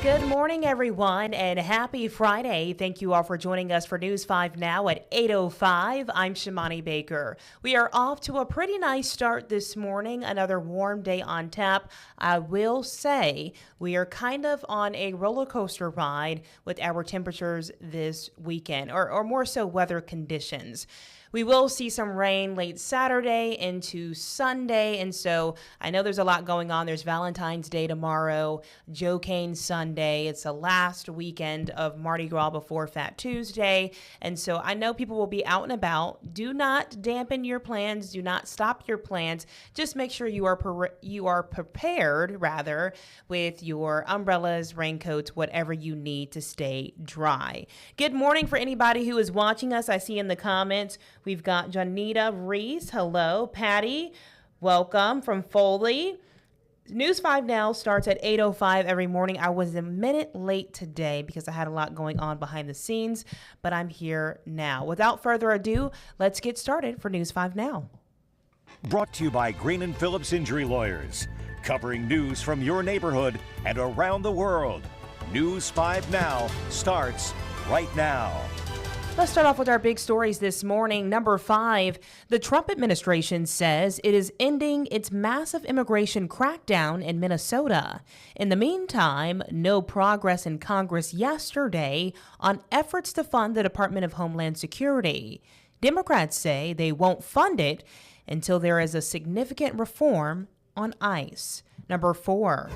Good morning, everyone, and happy Friday. Thank you all for joining us for News 5 Now at 8:05. I'm Shimani Baker. We are off to a pretty nice start this morning, another warm day on tap. I will say we are kind of on a roller coaster ride with our temperatures this weekend, or more so weather conditions. We will see some rain late Saturday into Sunday, and so I know there's a lot going on. There's Valentine's Day tomorrow, Joe Cain Sunday. It's the last weekend of Mardi Gras before Fat Tuesday, and so I know people will be out and about. Do not dampen your plans. Do not stop your plans. Just make sure you are prepared, rather, with your umbrellas, raincoats, whatever you need to stay dry. Good morning for anybody who is watching us. I see in the comments we've got Janita Reese. Hello. Patty, welcome from Foley. News 5 Now starts at 8:05 every morning. I was a minute late today because I had a lot going on behind the scenes, but I'm here now. Without further ado, let's get started for News 5 Now. Brought to you by Green and Phillips Injury Lawyers, covering news from your neighborhood and around the world. News 5 Now starts right now. Let's start off with our big stories this morning. Number 5, the Trump administration says it is ending its massive immigration crackdown in Minnesota. In the meantime, no progress in Congress yesterday on efforts to fund the Department of Homeland Security. Democrats say they won't fund it until there is a significant reform on ICE. Number 4.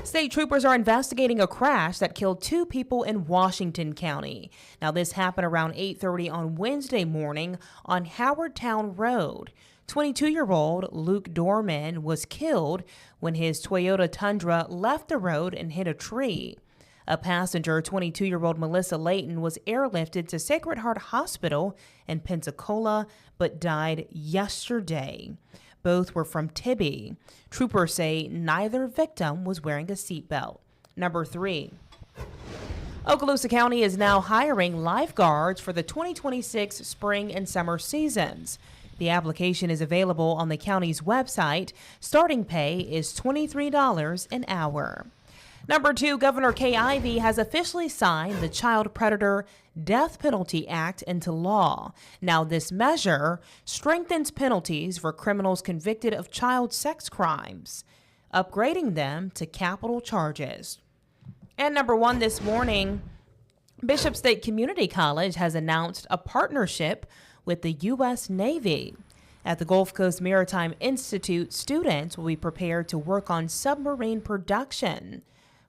State troopers are investigating a crash that killed 2 people in Washington County. Now, this happened around 8:30 on Wednesday morning on Howardtown Road. 22-year-old Luke Dorman was killed when his Toyota Tundra left the road and hit a tree. A passenger, 22-year-old Melissa Layton, was airlifted to Sacred Heart Hospital in Pensacola but died yesterday. Both were from Tibby. Troopers say neither victim was wearing a seatbelt. Number 3. Okaloosa County is now hiring lifeguards for the 2026 spring and summer seasons. The application is available on the county's website. Starting pay is $23 an hour. Number 2, Governor Kay Ivey has officially signed the Child Predator Death Penalty Act into law. Now, this measure strengthens penalties for criminals convicted of child sex crimes, upgrading them to capital charges. And number 1 this morning, Bishop State Community College has announced a partnership with the U.S. Navy. At the Gulf Coast Maritime Institute, students will be prepared to work on submarine production.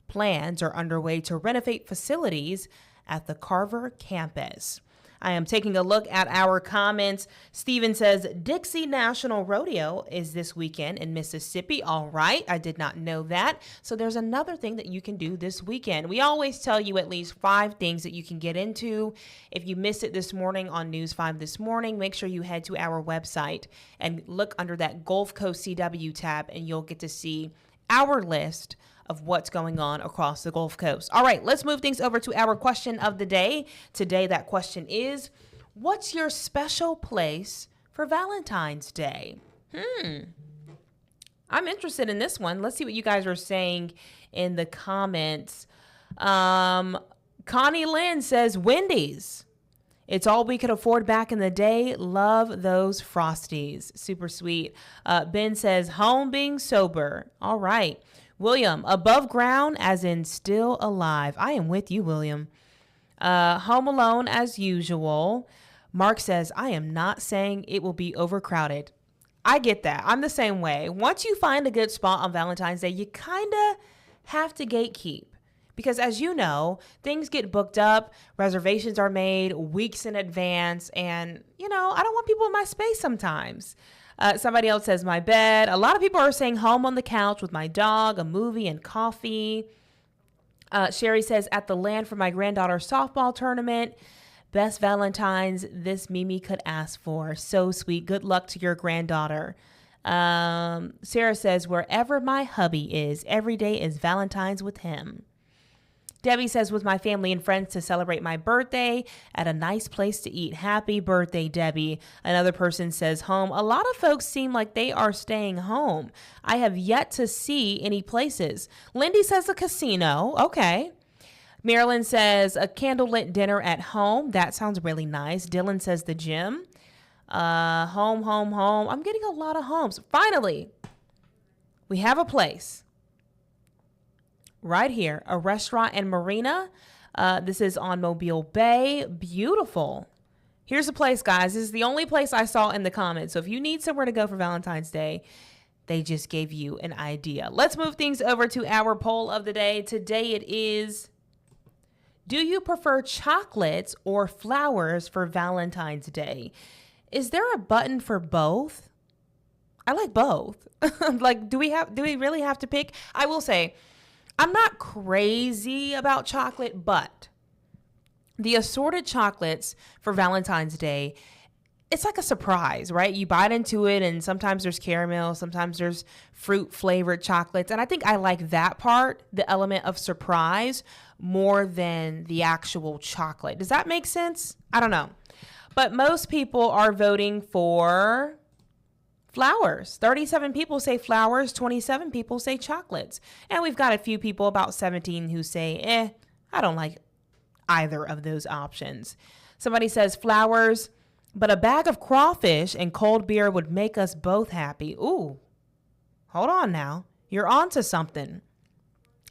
Plans are underway to renovate facilities at the Carver campus. I am taking a look at our comments. Steven says Dixie National Rodeo is this weekend in Mississippi. All right, I did not know that. So there's another thing that you can do this weekend. We always tell you at least 5 things that you can get into. If you missed it this morning on News 5 this morning, make sure you head to our website and look under that Gulf Coast CW tab, and you'll get to see our list of what's going on across the Gulf Coast. All right, let's move things over to our question of the day. Today, that question is, what's your special place for Valentine's Day? I'm interested in this one. Let's see what you guys are saying in the comments. Connie Lynn says Wendy's. It's all we could afford back in the day. Love those Frosties. Super sweet. Ben says home being sober. All right. William, above ground as in still alive. I am with you, William. Home alone as usual. Mark says, I am not saying it will be overcrowded. I get that. I'm the same way. Once you find a good spot on Valentine's Day, you kind of have to gatekeep. Because as you know, things get booked up, reservations are made weeks in advance, and, I don't want people in my space sometimes. Somebody else says my bed. A lot of people are saying home on the couch with my dog, a movie, and coffee. Sherry says at the land for my granddaughter's softball tournament. Best Valentine's this Mimi could ask for. So sweet. Good luck to your granddaughter. Sarah says wherever my hubby is, every day is Valentine's with him. Debbie says, with my family and friends to celebrate my birthday at a nice place to eat. Happy birthday, Debbie. Another person says home. A lot of folks seem like they are staying home. I have yet to see any places. Lindy says a casino. Okay. Marilyn says a candlelit dinner at home. That sounds really nice. Dylan says the gym. Home. I'm getting a lot of homes. Finally, we have a place right here, a restaurant and marina. This is on Mobile Bay. Beautiful. Here's the place, guys. This is the only place I saw in the comments. So if you need somewhere to go for Valentine's Day, they just gave you an idea. Let's move things over to our poll of the day. Today it is, do you prefer chocolates or flowers for Valentine's Day? Is there a button for both? I like both. Like, do we really have to pick? I will say, I'm not crazy about chocolate, but the assorted chocolates for Valentine's Day, it's like a surprise, right? You bite into it, and sometimes there's caramel, sometimes there's fruit flavored chocolates. And I think I like that part, the element of surprise, more than the actual chocolate. Does that make sense? I don't know. But most people are voting for flowers. 37 people say flowers, 27 people say chocolates. And we've got a few people, about 17, who say, I don't like either of those options. Somebody says flowers, but a bag of crawfish and cold beer would make us both happy. Ooh, hold on now. You're on to something.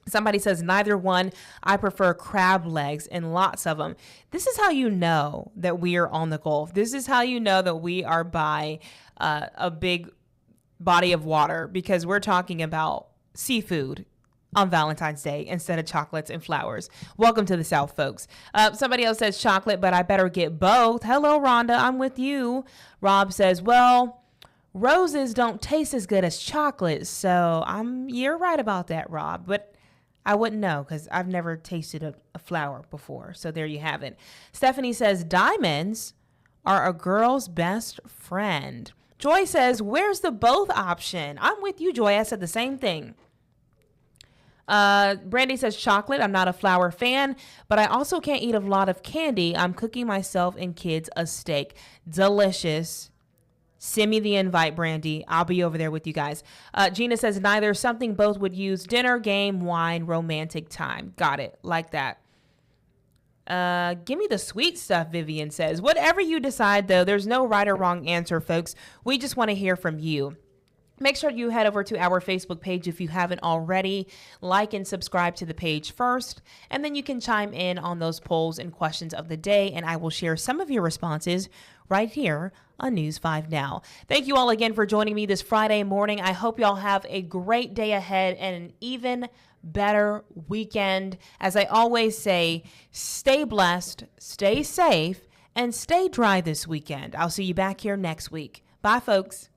Somebody says neither one. I prefer crab legs and lots of them. This is how you know that we are on the Gulf. This is how you know that we are by a big body of water, because we're talking about seafood on Valentine's Day instead of chocolates and flowers. Welcome to the South, folks. Somebody else says chocolate, but I better get both. Hello, Rhonda. I'm with you. Rob says, well, roses don't taste as good as chocolate. So you're right about that, Rob. But I wouldn't know because I've never tasted a flower before. So there you have it. Stephanie says diamonds are a girl's best friend. Joy says, where's the both option? I'm with you, Joy. I said the same thing. Brandy says chocolate. I'm not a flower fan, but I also can't eat a lot of candy. I'm cooking myself and kids a steak. Delicious. Send me the invite, Brandy. I'll be over there with you guys. Gina says neither. Something both would use. Dinner, game, wine, romantic time. Got it. Like that. Give me the sweet stuff, Vivian says. Whatever you decide, though, there's no right or wrong answer, folks. We just want to hear from you. Make sure you head over to our Facebook page if you haven't already. Like and subscribe to the page first, and then you can chime in on those polls and questions of the day, and I will share some of your responses right here on News 5 Now. Thank you all again for joining me this Friday morning. I hope y'all have a great day ahead and an even better weekend. As I always say, stay blessed, stay safe, and stay dry this weekend. I'll see you back here next week. Bye, folks.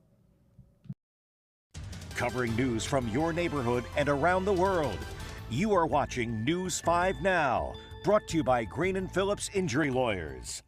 Covering news from your neighborhood and around the world. You are watching News 5 Now, brought to you by Green & Phillips Injury Lawyers.